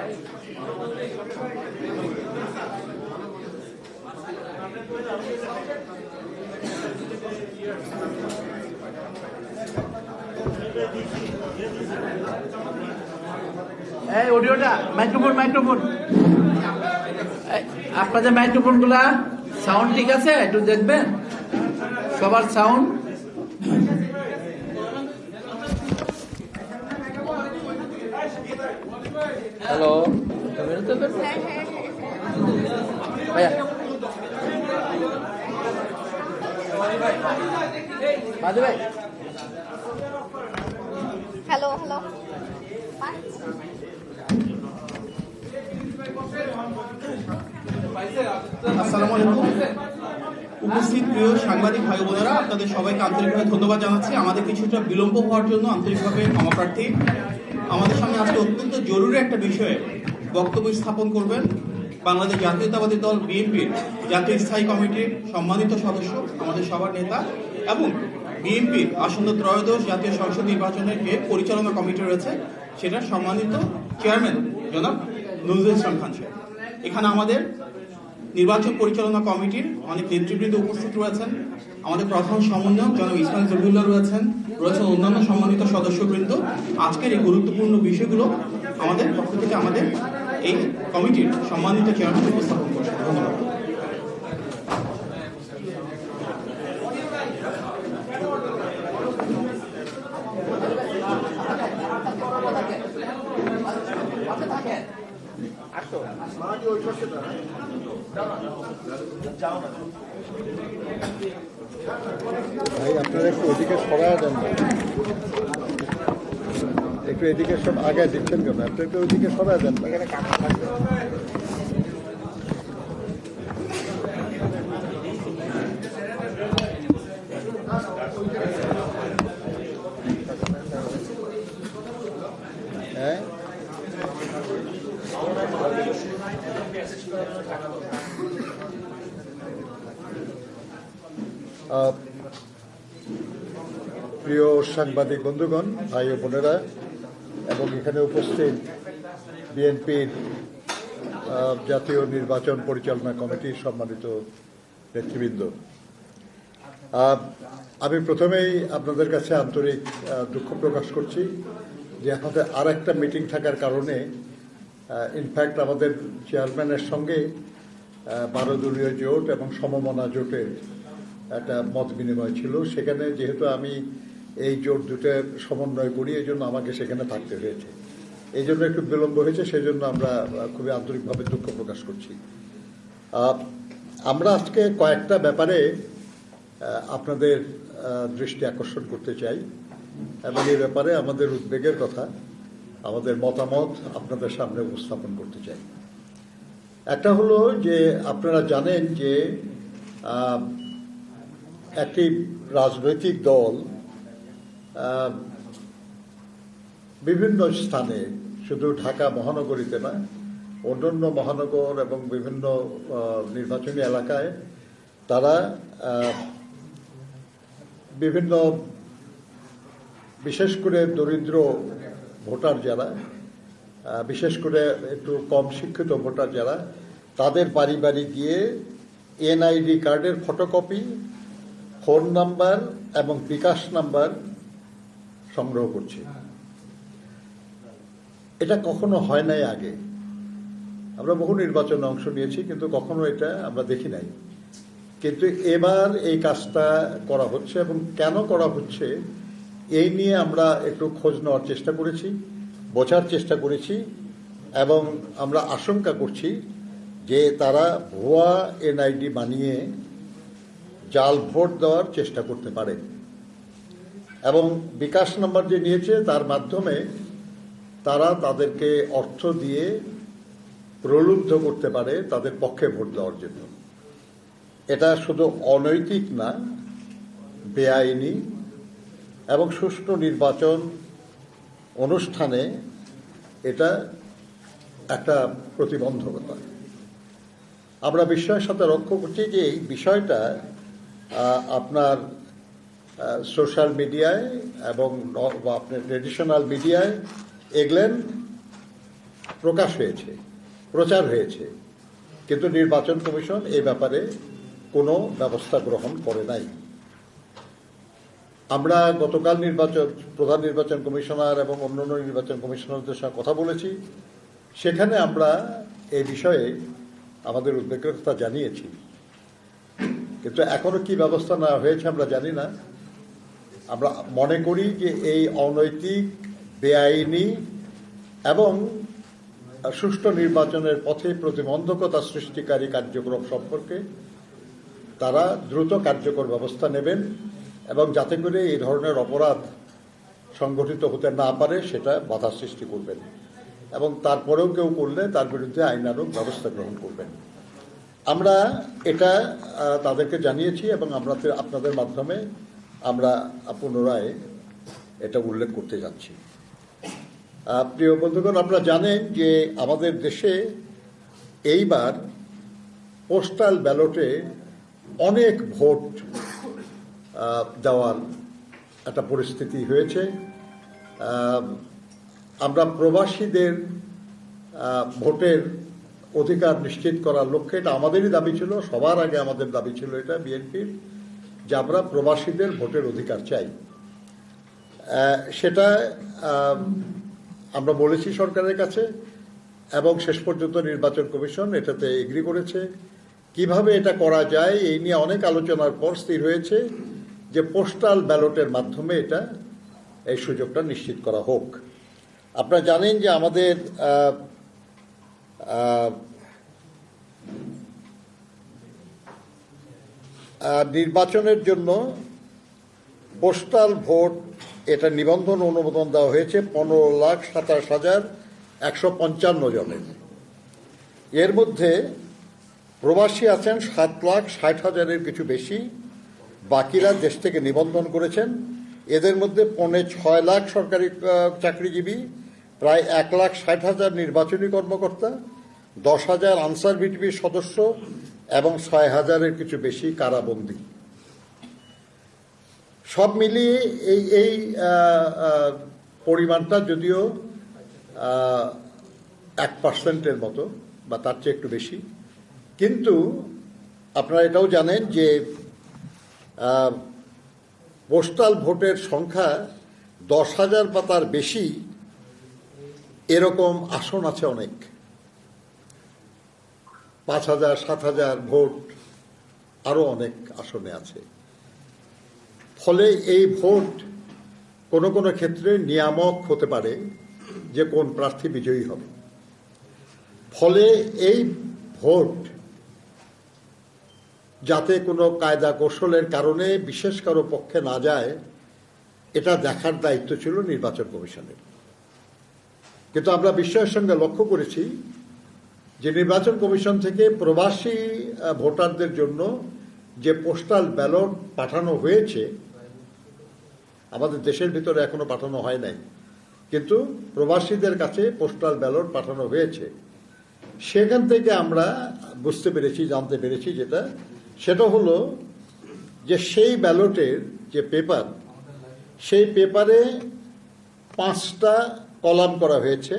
এই অডিওটা মাইক্রোফোন আপনাদের মাইক্রোফোন গুলা সাউন্ড ঠিক আছে? একটু দেখবেন সবার সাউন্ড। হ্যালো ভাইয়া, মাধু ভাই, হ্যালো আসসালামু আলাইকুম। উপস্থিত প্রিয় সাংবাদিক ভাই বোনেরা, আপনাদের সবাইকে আন্তরিকভাবে ধন্যবাদ জানাচ্ছি। আমাদের কিছুটা বিলম্ব হওয়ার জন্য আন্তরিকভাবে ক্ষমা প্রার্থী। আমাদের সামনে আজকে অত্যন্ত জরুরি একটা বিষয়ে বক্তব্য স্থাপন করবেন বাংলাদেশ জাতীয়তাবাদী দল বিএনপির জাতীয় স্থায়ী কমিটির সম্মানিত সদস্য, আমাদের সবার নেতা এবং বিএনপির আসন্ন ত্রয়োদশ জাতীয় সংসদ নির্বাচনের যে পরিচালনা কমিটি রয়েছে সেটার সম্মানিত চেয়ারম্যান জনাব নজরুল ইসলাম খান সাহেব। এখানে আমাদের নির্বাচন পরিচালনা কমিটির অনেক নেতৃবৃন্দ উপস্থিত রয়েছেন। আমাদের প্রধান সমন্বয়ক জনাব ইসমাইল জহিরুল্লাহ রয়েছেন অন্যান্য সম্মানিত সদস্যবৃন্দ। আজকের এই গুরুত্বপূর্ণ বিষয়গুলো আমাদের পক্ষ থেকে আমাদের এই কমিটির সম্মানিত চেয়ারম্যান উপস্থাপন করছেন। ধন্যবাদ। ভাই আপনারা একটু ওদিকে সরায় দেন না, একটু এদিকে সব আগে দিচ্ছেন কেন? আপনি একটু ওইদিকে সরায় দেন না। হ্যাঁ, প্রিয় সাংবাদিক বন্ধুগণ, ভাই ও বোনেরা এবং এখানে উপস্থিত বিএনপির জাতীয় নির্বাচন পরিচালনা কমিটির সম্মানিত নেতৃবৃন্দ, আমি প্রথমেই আপনাদের কাছে আন্তরিক দুঃখ প্রকাশ করছি যে আমাদের আর একটা মিটিং থাকার কারণে ইনফ্যাক্ট আমাদের চেয়ারম্যানের সঙ্গে 12 দলীয় জোট এবং সমমনা জোটের একটা মত বিনিময় ছিল। সেখানে যেহেতু আমি এই জোট দুটোর সমন্বয় করি, এই জন্য আমাকে সেখানে থাকতে হয়েছে। এই জন্য একটু বিলম্ব হয়েছে, সেই জন্য আমরা খুবই আন্তরিকভাবে দুঃখ প্রকাশ করছি। আমরা আজকে কয়েকটা ব্যাপারে আপনাদের দৃষ্টি আকর্ষণ করতে চাই এবং এই ব্যাপারে আমাদের উদ্বেগের কথা, আমাদের মতামত আপনাদের সামনে উপস্থাপন করতে চাই। একটা হলো যে আপনারা জানেন যে একটি রাজনৈতিক দল বিভিন্ন স্থানে, শুধু ঢাকা মহানগরীতে না, অন্যান্য মহানগর এবং বিভিন্ন নির্বাচনী এলাকায় তারা বিভিন্ন, বিশেষ করে দরিদ্র ভোটার যারা, বিশেষ করে একটু কম শিক্ষিত ভোটার যারা, তাদের বাড়ি বাড়ি গিয়ে এনআইডি কার্ডের ফটোকপি, ফোন নাম্বার এবং বিকাশ নাম্বার সংগ্রহ করছে। এটা কখনো হয় নাই আগে। আমরা বহু নির্বাচনে অংশ নিয়েছি, কিন্তু কখনো এটা আমরা দেখি নাই। কিন্তু এবার এই কাজটা করা হচ্ছে এবং কেন করা হচ্ছে এই নিয়ে আমরা একটু খোঁজ নেওয়ার চেষ্টা করেছি, বোঝার চেষ্টা করেছি এবং আমরা আশঙ্কা করছি যে তারা ভুয়া এনআইডি বানিয়ে জাল ভোট দেওয়ার চেষ্টা করতে পারে এবং বিকাশ নাম্বার যে নিয়েছে তার মাধ্যমে তারা তাদেরকে অর্থ দিয়ে প্রলুব্ধ করতে পারে তাদের পক্ষে ভোট দেওয়ার জন্য। এটা শুধু অনৈতিক না, বেআইনি এবং সুষ্ঠু নির্বাচন অনুষ্ঠানে এটা একটা প্রতিবন্ধকতা। আমরা বিস্ময়ের সাথে লক্ষ্য করছি যে এই বিষয়টা আপনার সোশ্যাল মিডিয়ায় এবং আপনার ট্রেডিশনাল মিডিয়ায় এগুলেন প্রকাশ হয়েছে, প্রচার হয়েছে, কিন্তু নির্বাচন কমিশন এই ব্যাপারে কোনো ব্যবস্থা গ্রহণ করে নাই। আমরা গতকাল প্রধান নির্বাচন কমিশনার এবং অন্যান্য নির্বাচন কমিশনারদের সঙ্গে কথা বলেছি। সেখানে আমরা এই বিষয়ে আমাদের উদ্বেগের কথা জানিয়েছি, কিন্তু এখনো কি ব্যবস্থা নেওয়া হয়েছে আমরা জানি না। আমরা মনে করি যে এই অনৈতিক, বেআইনি এবং সুষ্ঠু নির্বাচনের পথে প্রতিবন্ধকতা সৃষ্টিকারী কার্যক্রম সম্পর্কে তারা দ্রুত কার্যকর ব্যবস্থা নেবেন এবং যাতে করে এই ধরনের অপরাধ সংগঠিত হতে না পারে সেটা বাধা সৃষ্টি করবেন এবং তারপরেও কেউ করলে তার বিরুদ্ধে আইনানুগ ব্যবস্থা গ্রহণ করবেন। আমরা এটা তাদেরকে জানিয়েছি এবং আপনাদের মাধ্যমে আমরা পুনরায় এটা উল্লেখ করতে যাচ্ছি। প্রিয় বন্ধুগণ, আপনারা জানেন যে আমাদের দেশে এইবার পোস্টাল ব্যালটে অনেক ভোট দেওয়ার একটা পরিস্থিতি হয়েছে। আমরা প্রবাসীদের ভোটের অধিকার নিশ্চিত করার লক্ষ্যে, এটা আমাদেরই দাবি ছিল, সবার আগে আমাদের দাবি ছিল এটা বিএনপির, যে আমরা প্রবাসীদের ভোটের অধিকার চাই। সেটা আমরা বলেছি সরকারের কাছে এবং শেষ পর্যন্ত নির্বাচন কমিশন এটাতে এগ্রি করেছে। কিভাবে এটা করা যায় এই নিয়ে অনেক আলোচনার পর স্থির হয়েছে যে পোস্টাল ব্যালটের মাধ্যমে এই সুযোগটা নিশ্চিত করা হোক। আপনারা জানেন যে আমাদের নির্বাচনের জন্য পোস্টাল ভোট এটা নিবন্ধন অনুমোদন দেওয়া হয়েছে 15,27,155 জনের। এর মধ্যে প্রবাসী আছেন 7,60,000-এর কিছু বেশি, বাকিরা দেশ থেকে নিবন্ধন করেছেন। এদের মধ্যে 6.25 লাখ সরকারি চাকরিজীবী, প্রায় 1,60,000 নির্বাচনী কর্মকর্তা, 10,000 আনসার বিটিভির সদস্য এবং 6,000-এর কিছু বেশি কারাবন্দী। সব মিলিয়ে এই পরিমাণটা যদিও 1% মতো বা তার চেয়ে একটু বেশি, কিন্তু আপনারা এটাও জানেন যে পোস্টাল ভোটের সংখ্যা 10,000 বা তার বেশি এরকম আসন আছে অনেক, 5,000, 7,000 ভোট আরো অনেক আসনে আছে। ফলে এই ভোট কোনো কোনো ক্ষেত্রে নিয়ামক হতে পারে যে কোন প্রার্থী বিজয়ী হবে। ফলে এই ভোট যাতে কোনো কায়দা কৌশলের কারণে বিশেষ কারো পক্ষে না যায়, এটা দেখার দায়িত্ব ছিল নির্বাচন কমিশনের। কিন্তু আমরা বিস্ময়ের সঙ্গে লক্ষ্য করেছি যে নির্বাচন কমিশন থেকে প্রবাসী ভোটারদের জন্য যে পোস্টাল ব্যালট পাঠানো হয়েছে, আমাদের দেশের ভিতরে এখনো পাঠানো হয় নাই, কিন্তু প্রবাসীদের কাছে পোস্টাল ব্যালট পাঠানো হয়েছে। সেখান থেকে আমরা বুঝতে পেরেছি, জানতে পেরেছি সেটা হলো যে সেই ব্যালটের যে পেপার, সেই পেপারে 5টা কলাম করা হয়েছে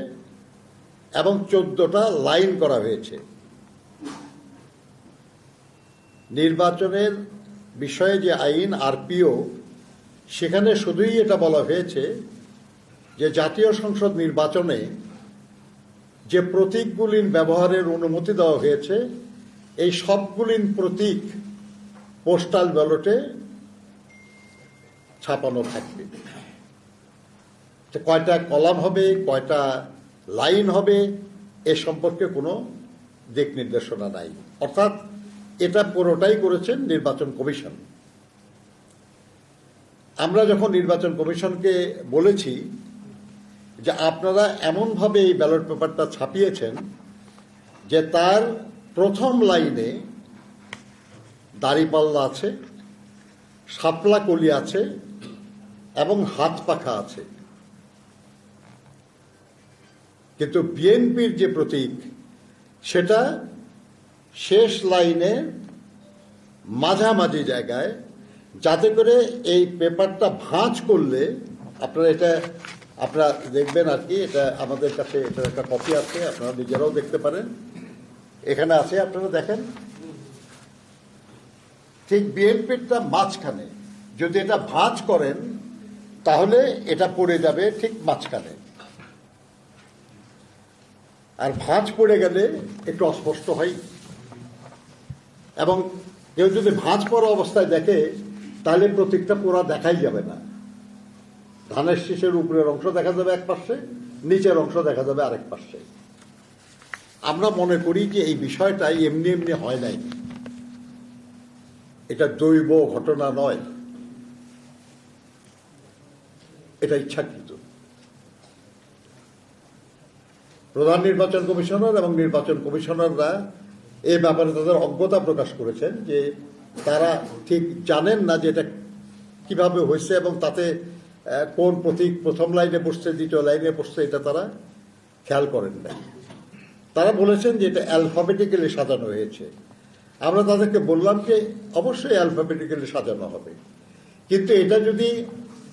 এবং 14টা লাইন করা হয়েছে। নির্বাচনের বিষয়ে যে আইন আরপিও, সেখানে শুধুই এটা বলা হয়েছে যে জাতীয় সংসদ নির্বাচনে যে প্রতীকগুলির ব্যবহারের অনুমতি দেওয়া হয়েছে, এই সবগুলির প্রতীক পোস্টাল ব্যালটে ছাপানো থাকবে। কয়টা কলাম হবে, কয়টা লাইন হবে, এ সম্পর্কে কোনো দিক নির্দেশনা নাই। অর্থাৎ এটা পুরোটাই করেছেন নির্বাচন কমিশন। আমরা যখন নির্বাচন কমিশনকে বলেছি যে আপনারা এমনভাবে এই ব্যালট পেপারটা ছাপিয়েছেন যে তার প্রথম লাইনে দাড়িপাল্লা আছে, শাপলা কলি আছে এবং হাত পাখা আছে, কিন্তু বিএনপির যে প্রতীক সেটা শেষ লাইনে মাঝামাঝি জায়গায়, যাতে করে এই পেপারটা ভাঁজ করলে, আপনারা এটা আপনারা দেখবেন আর কি, এটা আমাদের কাছে এটার একটা কপি আছে, আপনারা নিজেরাও দেখতে পারেন, এখানে আছে, আপনারা দেখেন। ঠিক বিএনপিটা মাঝখানে, যদি এটা ভাঁজ করেন তাহলে এটা পড়ে যাবে ঠিক মাঝখানে, আর ভাঁজ পড়ে গেলে একটু অস্পষ্ট হয়। এবং কেউ যদি ভাঁজ পড়া অবস্থায় দেখে তাহলে প্রতীকটা পুরো দেখাই যাবে না। ধানের শীষের উপরের অংশ দেখা যাবে এক পাশে, নিচের অংশ দেখা যাবে আরেক পাশে। আমরা মনে করি যে এই বিষয়টা এমনি এমনি হয় নাই, এটা দৈব ঘটনা নয়, এটা ইচ্ছাকৃত। প্রধান নির্বাচন কমিশনার এবং নির্বাচন কমিশনাররা এ ব্যাপারে তাদের অজ্ঞতা প্রকাশ করেছেন যে তারা ঠিক জানেন না যে এটা কিভাবে হয়েছে এবং তাতে কোন প্রতীক প্রথম লাইনে বসছে দ্বিতীয় লাইনে বসছে এটা তারা খেয়াল করেন না। তারা বলেছেন যে এটা অ্যালফাবেটিক্যালি সাজানো হয়েছে। আমরা তাদেরকে বললাম যে অবশ্যই অ্যালফাবেটিক্যালি সাজানো হবে, কিন্তু এটা যদি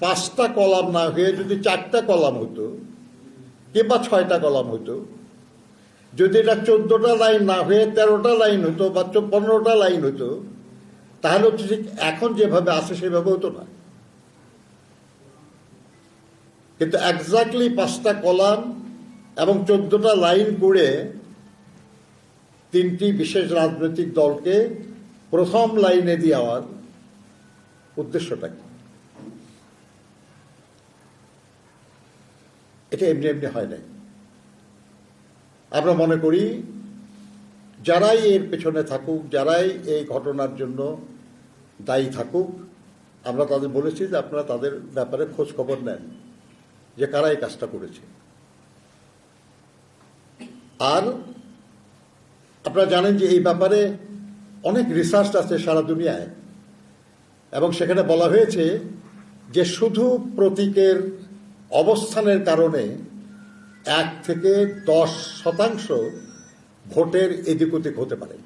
5টা কলাম না হয়ে যদি 4টা কলাম হতো কিংবা 6টা কলাম হতো, যদি এটা 14টা লাইন না হয়ে 13টা লাইন হতো বা 15টা লাইন হতো, তাহলে ঠিক এখন যেভাবে আছে সেভাবে হতো না। কিন্তু এক্স্যাক্টলি 5টা কলাম এবং 14টা লাইন করে 3টি বিশেষ রাজনৈতিক দলকে প্রথম লাইনে দেওয়ার উদ্দেশ্যটা কি? এটা এমনি এমনি হয় নাই। আমরা মনে করি যারাই এর পেছনে থাকুক, যারাই এই ঘটনার জন্য দায়ী থাকুক, আমরা তাদের বলেছি যে আপনারা তাদের ব্যাপারে খোঁজ খবর নেন যে কারা এই কাজটা করেছে। আর আপনারা জানেন যে এই ব্যাপারে অনেক রিসার্চ আছে সারা দুনিয়ায়, এবং সেখানে বলা হয়েছে যে শুধু প্রতীকের অবস্থানের কারণে 1 থেকে 10% ভোটের এদিক ওদিক হতে পারে।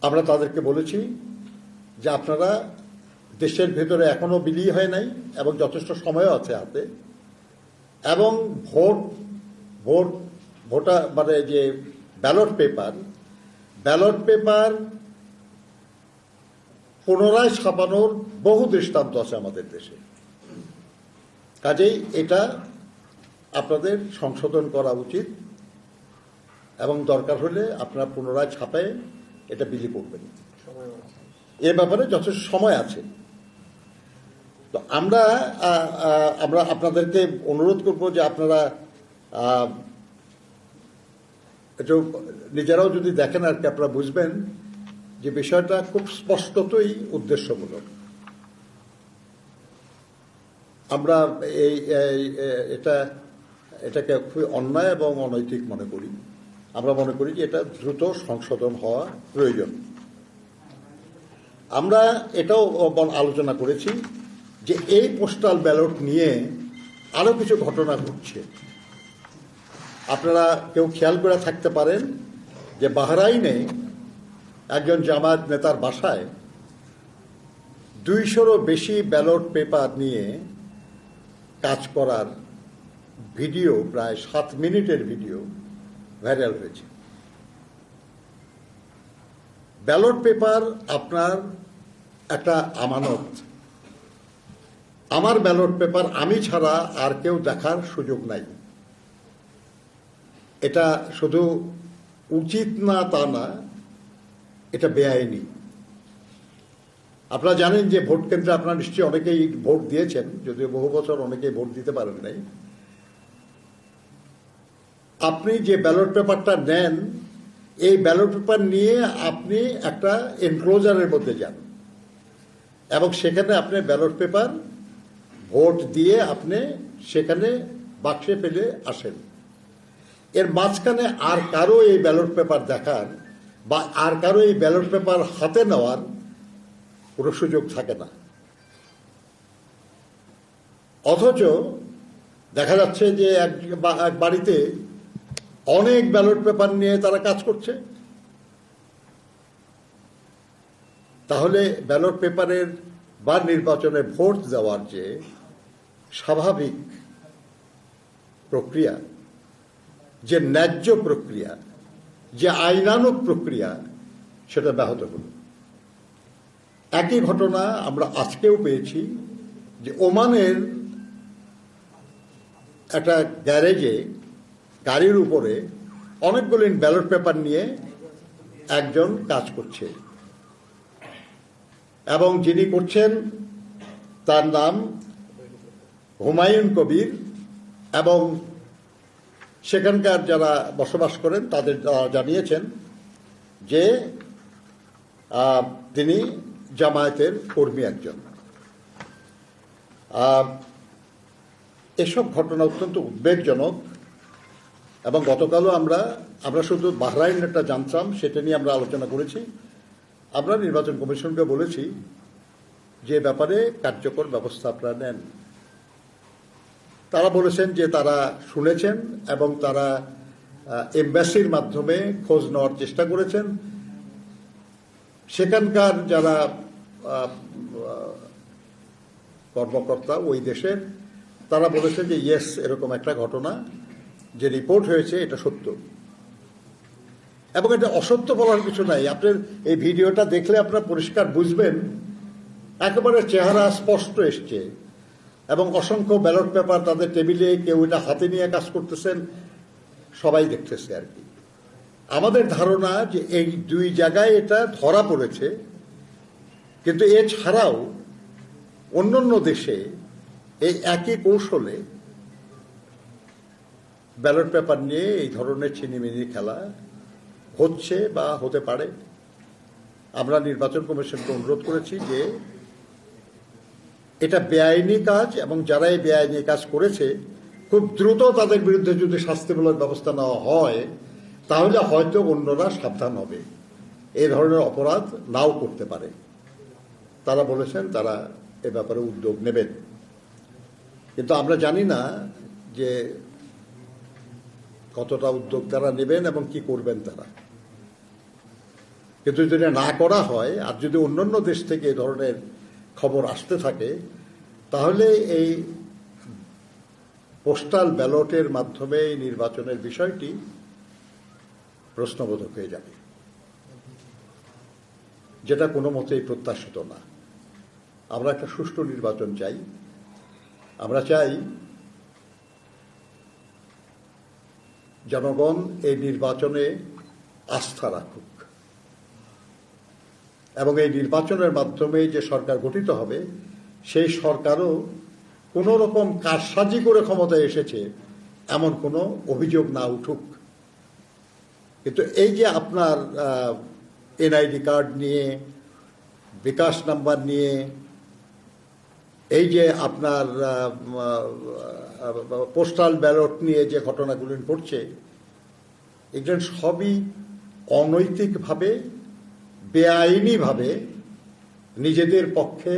আমরা তাদেরকে বলেছি যে আপনারা দেশের ভেতরে এখনো বিলি হয় নাই এবং যথেষ্ট সময়ও আছে হাতে, এবং ভোটার মানে যে ব্যালট পেপার পুনরায় ছাপানোর বহু দৃষ্টান্ত আছে আমাদের দেশে। কাজেই এটা আপনাদের সংশোধন করা উচিত এবং দরকার হলে আপনারা পুনরায় ছাপায় এটা বিলি করবেন। এ ব্যাপারে যথেষ্ট সময় আছে। তো আমরা আপনাদেরকে অনুরোধ করব যে আপনারা একটু নিজেরাও যদি দেখেন আর কি, আপনারা বুঝবেন যে বিষয়টা খুব স্পষ্টতই উদ্দেশ্যমূলক। আমরা এটাকে খুবই অন্যায় এবং অনৈতিক মনে করি। আমরা মনে করি যে এটা দ্রুত সংশোধন হওয়া প্রয়োজন। আমরা এটাও আলোচনা করেছি যে এই পোস্টাল ব্যালট নিয়ে আরো কিছু ঘটনা ঘটছে। আপনারা কেউ খেয়াল করে থাকতে পারেন যে বাহরাইনে একজন জামায়াত নেতার বাসায় 200-রও বেশি ব্যালট পেপার নিয়ে কাজ করার ভিডিও, প্রায় 7 মিনিটের ভিডিও ভাইরাল হয়েছে। ব্যালট পেপার আপনার একটা আমানত। আমার ব্যালট পেপার আমি ছাড়া আর কেউ দেখার সুযোগ নাই। এটা শুধু উচিত না তা না, এটা বেআইনি। আপনারা জানেন যে ভোট কেন্দ্রে আপনারা নিশ্চয়ই অনেকেই ভোট দিয়েছেন, যদিও বহু বছর অনেকেই ভোট দিতে পারেন নাই। আপনি যে ব্যালট পেপারটা নেন, এই ব্যালট পেপার নিয়ে আপনি একটা এনক্লোজারের মধ্যে যান এবং সেখানে আপনি ব্যালট পেপার ভোট দিয়ে আপনি সেখানে বাক্সে ফেলে আসেন। এর মাঝখানে আর কারো এই ব্যালট পেপার দেখার বা আর কারো এই ব্যালট পেপার হাতে নেওয়ার কোনো সুযোগ থাকে না। অথচ দেখা যাচ্ছে যে এক বাড়িতে অনেক ব্যালট পেপার নিয়ে তারা কাজ করছে। তাহলে ব্যালট পেপারের বা নির্বাচনে ভোট দেওয়ার যে স্বাভাবিক প্রক্রিয়া, যে ন্যায্য প্রক্রিয়া, যে আইনানুগ প্রক্রিয়া, সেটা ব্যাহত হল। একই ঘটনা আমরা আজকেও পেয়েছি যে ওমানের একটা গ্যারেজে গাড়ির উপরে অনেকগুলো ব্যালট পেপার নিয়ে একজন কাজ করছে, এবং যিনি করছেন তার নাম হুমায়ুন কবির, এবং সেখানকার যারা বসবাস করেন তাদের জানিয়েছেন যে তিনি জামায়াতের কর্মী একজন। এসব ঘটনা অত্যন্ত উদ্বেগজনক, এবং গতকালও আমরা শুধু বাহরাইনেরটা জানতাম, সেটা নিয়ে আমরা আলোচনা করেছি। আমরা নির্বাচন কমিশনকে বলেছি যে ব্যাপারে কার্যকর ব্যবস্থা আপনারা নেন। তারা বলেছেন যে তারা শুনেছেন এবং তারা এমবাসির মাধ্যমে খোঁজ নেওয়ার চেষ্টা করেছেন। সেখানকার যারা কর্মকর্তা ওই দেশের, তারা বলেছেন যে ইয়েস, এরকম একটা ঘটনা যে রিপোর্ট হয়েছে এটা সত্য, এবং এটা অসত্য বলার কিছু নাই। আপনার এই ভিডিওটা দেখলে আপনারা পরিষ্কার বুঝবেন, একেবারে চেহারা স্পষ্ট এসছে, এবং অসংখ্য ব্যালট পেপার তাদের টেবিলে, কেউ এটা হাতে নিয়ে কাজ করতেছেন, সবাই দেখতেছে আর কি। আমাদের ধারণা যে এই দুই জায়গায় এটা ধরা পড়েছে, কিন্তু এছাড়াও অন্যান্য দেশে এই একই কৌশলে ব্যালট পেপার নিয়ে এই ধরনের ছিনিমিনি খেলা হচ্ছে বা হতে পারে। আমরা নির্বাচন কমিশনকে অনুরোধ করেছি যে এটা বেআইনি কাজ, এবং যারা এই বেআইনি কাজ করেছে খুব দ্রুত তাদের বিরুদ্ধে যদি শাস্তিমূলক ব্যবস্থা নেওয়া হয়, তাহলে হয়তো অন্যরা সাবধান হবে, এই ধরনের অপরাধ নাও করতে পারে। তারা বলেছেন তারা এ ব্যাপারে উদ্যোগ নেবেন, কিন্তু আমরা জানি না যে কতটা উদ্যোগ তারা নেবেন এবং কি করবেন তারা। কিন্তু যদি না করা হয়, আর যদি অন্যান্য দেশ থেকে এ ধরনের খবর আসতে থাকে, তাহলে এই পোস্টাল ব্যালটের মাধ্যমে এই নির্বাচনের বিষয়টি প্রশ্নবোধক হয়ে যাবে, যেটা কোনো মতেই প্রত্যাশিত না। আমরা একটা সুষ্ঠু নির্বাচন চাই। আমরা চাই জনগণ এই নির্বাচনে আস্থা রাখুক, এবং এই নির্বাচনের মাধ্যমে যে সরকার গঠিত হবে, সেই সরকারও কোনো রকম কারসাজি করে ক্ষমতায় এসেছে এমন কোনো অভিযোগ না উঠুক। কিন্তু এই যে আপনার এনআইডি কার্ড নিয়ে, বিকাশ নাম্বার নিয়ে, এই যে আপনার পোস্টাল ব্যালট নিয়ে যে ঘটনাগুলি ঘটছে, এগুলো সবই অনৈতিকভাবে, বেআইনিভাবে নিজেদের পক্ষে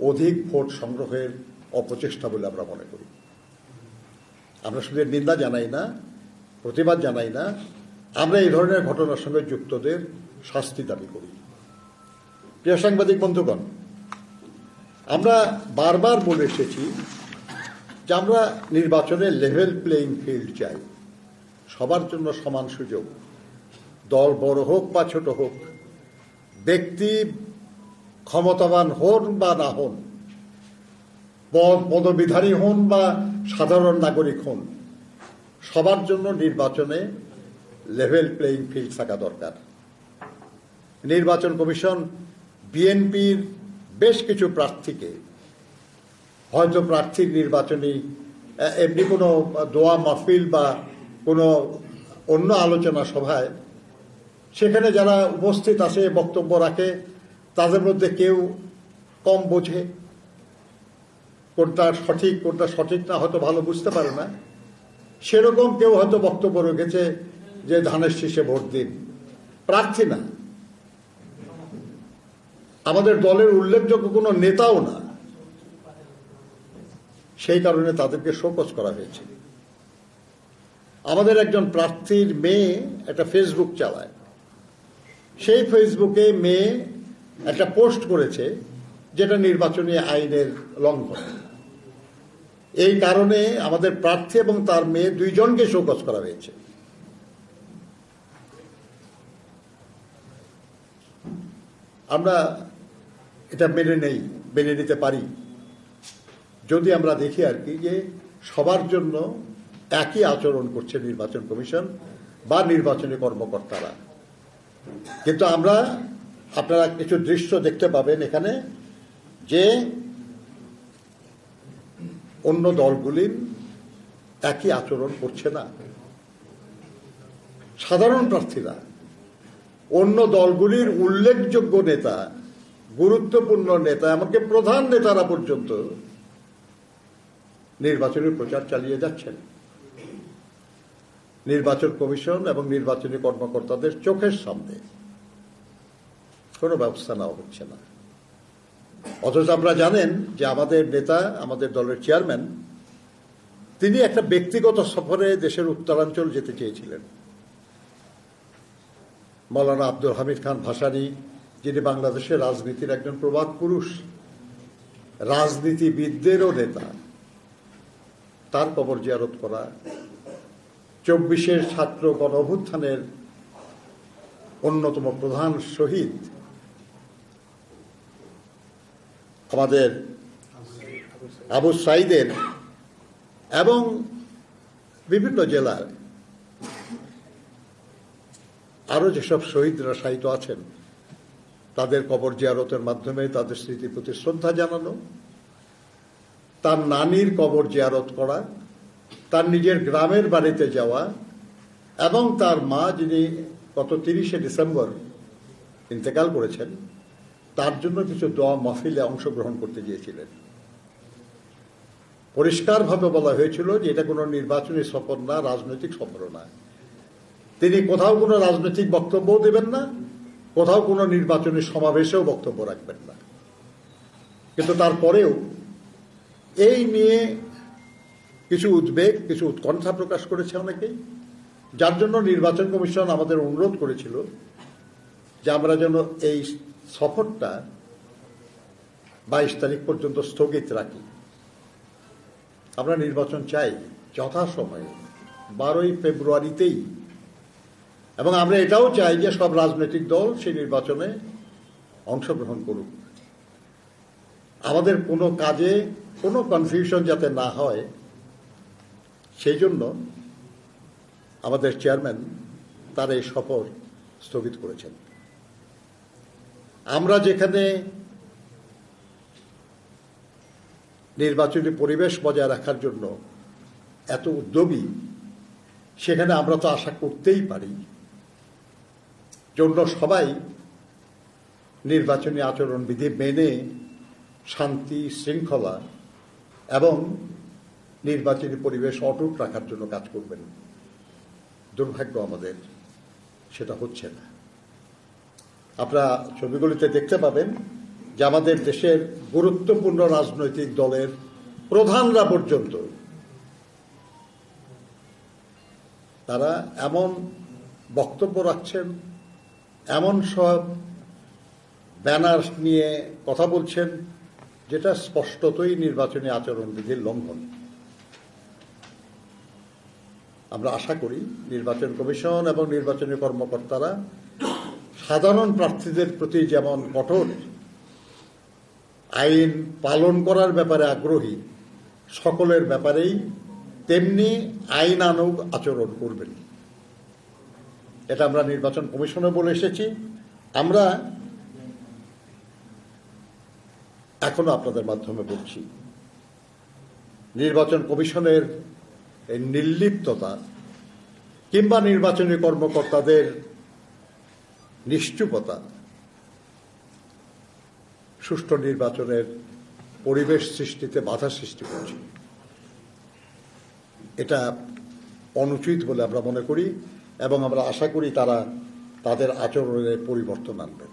অধিক ভোট সংগ্রহের অপচেষ্টা বলে আমরা মনে করি। আমরা শুধু নিন্দা জানাই না, প্রতিবাদ জানাই না, আমরা এই ধরনের ঘটনার সঙ্গে যুক্তদের শাস্তি দাবি করি। প্রিয় সাংবাদিক বন্ধুগণ, আমরা বারবার বলে এসেছি যে আমরা নির্বাচনে লেভেল প্লেইং ফিল্ড চাই, সবার জন্য সমান সুযোগ, দল বড় হোক বা ছোট হোক, ব্যক্তি ক্ষমতাবান হন বা না হন, পদবিধারী হন বা সাধারণ নাগরিক হন, সবার জন্য নির্বাচনে লেভেল প্লেইং ফিল্ড থাকা দরকার। নির্বাচন কমিশন বিএনপির বেশ কিছু প্রার্থীকে হয়তো প্রার্থীর নির্বাচনী এমনি কোনো দোয়া মাহফিল বা কোনো অন্য আলোচনা সভায় সেখানে যারা উপস্থিত আছে, বক্তব্য রাখে, তাদের মধ্যে কেউ কম বোঝে, কোনটা সঠিক না হয়তো ভালো বুঝতে পারে না, সেরকম কেউ হয়তো বক্তব্য রেখেছে যে ধানের শীষে ভোট দিন। প্রার্থী না, আমাদের দলের উল্লেখযোগ্য কোনো নেতাও না, সেই কারণে তাদেরকে শোকজ করা হয়েছে। আমাদের একজন প্রার্থীর মেয়ে একটা ফেসবুক চালায়, সেই ফেসবুকে মেয়ে একটা পোস্ট করেছে যেটা নির্বাচনী আইনের লঙ্ঘন। এই কারণে আমাদের প্রার্থী এবং তার মেয়ে দুইজনকে শোকজ করা হয়েছে। আমরা এটা মেনে নিতে পারি যদি আমরা দেখি আর কি যে সবার জন্য একই আচরণ করছে নির্বাচন কমিশন বা নির্বাচনী কর্মকর্তারা। কিন্তু আপনারা কিছু দৃশ্য দেখতে পাবেন এখানে যে অন্য দলগুলির একই আচরণ করছে না। সাধারণ প্রার্থীরা, অন্য দলগুলির উল্লেখযোগ্য নেতা, গুরুত্বপূর্ণ নেতা, এমনকি প্রধান নেতারা পর্যন্ত নির্বাচনী প্রচার চালিয়ে যাচ্ছেন। নির্বাচন কমিশন এবং নির্বাচনী কর্মকর্তাদের চোখের সামনে কোনো ব্যবস্থা নেওয়া হচ্ছে না। অথচ আপনারা জানেন যে আমাদের নেতা, আমাদের দলের চেয়ারম্যান, তিনি একটা ব্যক্তিগত সফরে দেশের উত্তরাঞ্চল যেতে চেয়েছিলেন। মৌলানা আব্দুল হামিদ খান ভাসানী, যিনি বাংলাদেশের রাজনীতির একজন প্রবাদ পুরুষ, রাজনীতিবিদদেরও নেতা, তার কবর জিয়ারত করা, 24-এর ছাত্র গণঅভ্যুত্থানের অন্যতম প্রধান শহীদ আমাদের আবু সাইদের এবং বিভিন্ন জেলার আরো যেসব শহীদরা শায়িত আছেন তাদের কবর জিয়ারতের মাধ্যমে তাদের স্মৃতির প্রতি শ্রদ্ধা জানানো, তার নানির কবর জিয়ারত করা, তার নিজের গ্রামের বাড়িতে যাওয়া এবং তার মা, যিনি গত 30শে ডিসেম্বর ইন্তেকাল করেছেন, তার জন্য কিছু দোয়া মাহফিলে অংশগ্রহণ করতে গিয়েছিলেন। পরিষ্কারভাবে বলা হয়েছিল যে এটা কোনো নির্বাচনী সফর না, রাজনৈতিক সফরও না। তিনি কোথাও কোনো রাজনৈতিক বক্তব্যও দেবেন না, কোথাও কোনো নির্বাচনী সমাবেশেও বক্তব্য রাখবেন না। কিন্তু তারপরেও এই নিয়ে কিছু উদ্বেগ, কিছু উৎকণ্ঠা প্রকাশ করেছে অনেকেই, যার জন্য নির্বাচন কমিশন আমাদের অনুরোধ করেছিল যে আমরা যেন এই সফরটা 22 তারিখ পর্যন্ত স্থগিত রাখি। আমরা নির্বাচন চাই যথাসময়ে 12ই ফেব্রুয়ারিতেই, এবং আমরা এটাও চাই যে সব রাজনৈতিক দল সেই নির্বাচনে অংশগ্রহণ করুক। আমাদের কোনো কাজে কোনো কনফিউশন যাতে না হয় সেই জন্য আমাদের চেয়ারম্যান তার এই সফর স্থগিত করেছেন। আমরা যেখানে নির্বাচনী পরিবেশ বজায় রাখার জন্য এত উদ্যোগী, সেখানে আমরা তো আশা করতেই পারি জন্য সবাই নির্বাচনী আচরণবিধি মেনে শান্তি, শৃঙ্খলা এবং নির্বাচনী পরিবেশ অটুট রাখার জন্য কাজ করবেন। দুর্ভাগ্য আমাদের সেটা হচ্ছে না। আপনারা ছবিগুলিতে দেখতে পাবেন যে আমাদের দেশের গুরুত্বপূর্ণ রাজনৈতিক দলের প্রধানরা পর্যন্ত তারা এমন বক্তব্য রাখছেন, এমন সব ব্যানার নিয়ে কথা বলছেন যেটা স্পষ্টতই নির্বাচনী আচরণবিধির লঙ্ঘন। আমরা আশা করি নির্বাচন কমিশন এবং নির্বাচনী কর্মকর্তারা সাধারণ প্রার্থীদের প্রতি যেমন কঠোর, আইন পালন করার ব্যাপারে আগ্রহী, সকলের ব্যাপারেই তেমনি আইনানুগ আচরণ করবেন। এটা আমরা নির্বাচন কমিশনে বলে এসেছি। আমরা এখনো আপনাদের মাধ্যমে বলছি, নির্বাচন কমিশনের এই নির্লিপ্ততা কিংবা নির্বাচনী কর্মকর্তাদের নিশ্চুপতা সুষ্ঠু নির্বাচনের পরিবেশ সৃষ্টিতে বাধা সৃষ্টি করছে। এটা অনুচিত বলে আমরা মনে করি এবং আমরা আশা করি তারা তাদের আচরণের পরিবর্তন আনবেন।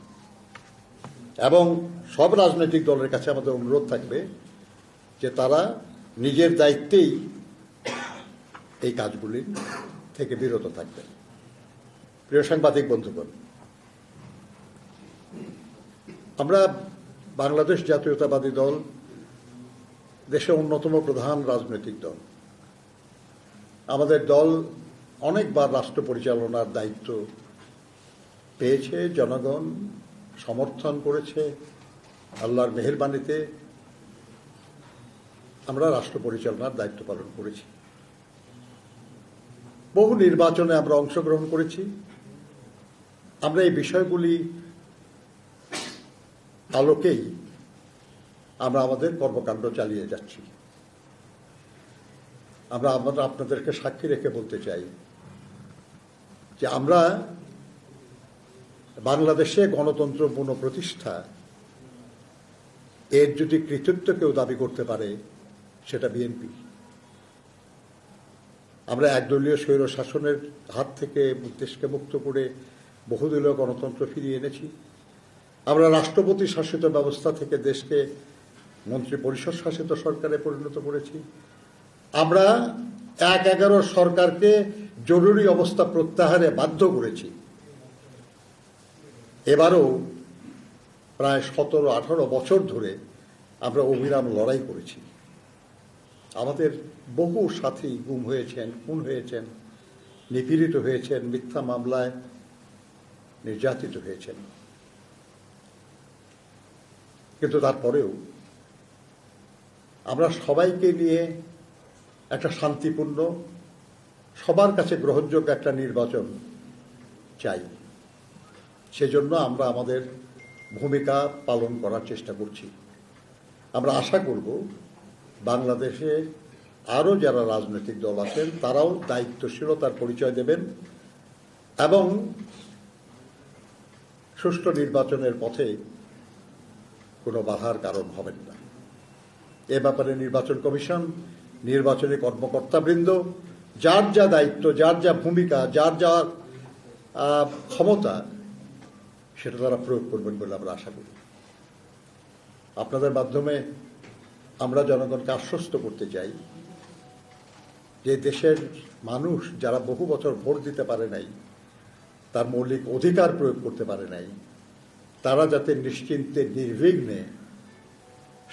এবং সব রাজনৈতিক দলের কাছে আমাদের অনুরোধ থাকবে যে তারা নিজের দায়িত্বেই এই কাজগুলি থেকে বিরত থাকবেন। প্রিয় সাংবাদিক বন্ধুগণ, আমরা বাংলাদেশ জাতীয়তাবাদী দল দেশের অন্যতম প্রধান রাজনৈতিক দল। আমাদের দল অনেকবার রাষ্ট্র পরিচালনার দায়িত্ব পেয়েছে, জনগণ সমর্থন করেছে। আল্লাহর মেহেরবানিতে আমরা রাষ্ট্র পরিচালনার দায়িত্ব পালন করেছি। বহু নির্বাচনে আমরা অংশগ্রহণ করেছি। আমরা এই বিষয়গুলি আলোকেই আমরা আমাদের কর্মকাণ্ড চালিয়ে যাচ্ছি। আমরা আপনাদেরকে সাক্ষী রেখে বলতে চাই যে আমরা বাংলাদেশে গণতন্ত্র পুনঃপ্রতিষ্ঠা এর যদি কৃতিত্ব কেউ দাবি করতে পারে সেটা বিএনপি। আমরা একদলীয় স্বৈর শাসনের হাত থেকে দেশকে মুক্ত করে বহুদলীয় গণতন্ত্র ফিরিয়ে এনেছি। আমরা রাষ্ট্রপতি শাসিত ব্যবস্থা থেকে দেশকে মন্ত্রী পরিষদ শাসিত সরকারে পরিণত করেছি। আমরা ১/১১ সরকারকে জরুরি অবস্থা প্রত্যাহারে বাধ্য করেছি। এবারও প্রায় ১৭-১৮ বছর ধরে আমরা অবিরাম লড়াই করেছি। আমাদের বহু সাথী গুম হয়েছেন, খুন হয়েছেন, নিপীড়িত হয়েছেন, মিথ্যা মামলায় নির্যাতিত হয়েছেন। কিন্তু তারপরেও আমরা সবাইকে নিয়ে একটা শান্তিপূর্ণ, সবার কাছে গ্রহণযোগ্য একটা নির্বাচন চাই। সেজন্য আমরা আমাদের ভূমিকা পালন করার চেষ্টা করছি। আমরা আশা করব বাংলাদেশে আরও যারা রাজনৈতিক দল আছেন তারাও দায়িত্বশীলতার পরিচয় দেবেন এবং সুষ্ঠু নির্বাচনের পথে কোনো বাধার কারণ হবেন না। এ ব্যাপারে নির্বাচন কমিশন, নির্বাচনী কর্মকর্তাবৃন্দ যার যা দায়িত্ব, যার যা ভূমিকা, যার যা ক্ষমতা সেটা তারা প্রয়োগ করবেন বলে আমরা আশা করি। আপনাদের মাধ্যমে আমরা জনগণকে আশ্বস্ত করতে চাই যে দেশের মানুষ যারা বহু বছর ভোট দিতে পারে নাই, তার মৌলিক অধিকার প্রয়োগ করতে পারে নাই, তারা যাতে নিশ্চিন্তে নির্বিঘ্নে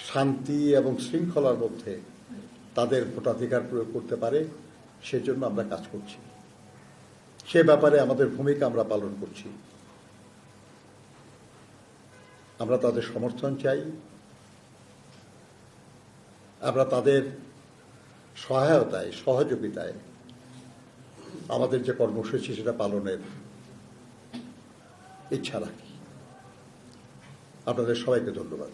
শান্তি এবং শৃঙ্খলার মধ্যে তাদের ভোটাধিকার প্রয়োগ করতে পারে, সেজন্য আমরা কাজ করছি। সে ব্যাপারে আমাদের ভূমিকা আমরা পালন করছি। আমরা তাদের সমর্থন চাই, আমরা তাদের সহায়তায়, সহযোগিতায় আমাদের যে কর্মসূচি সেটা পালনের ইচ্ছা রাখি। আপনাদের সবাইকে ধন্যবাদ।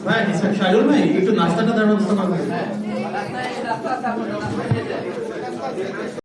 ভাই শাহরুল ভাই একটু নাস্তাটা দেওয়ার ব্যবস্থা করবেন।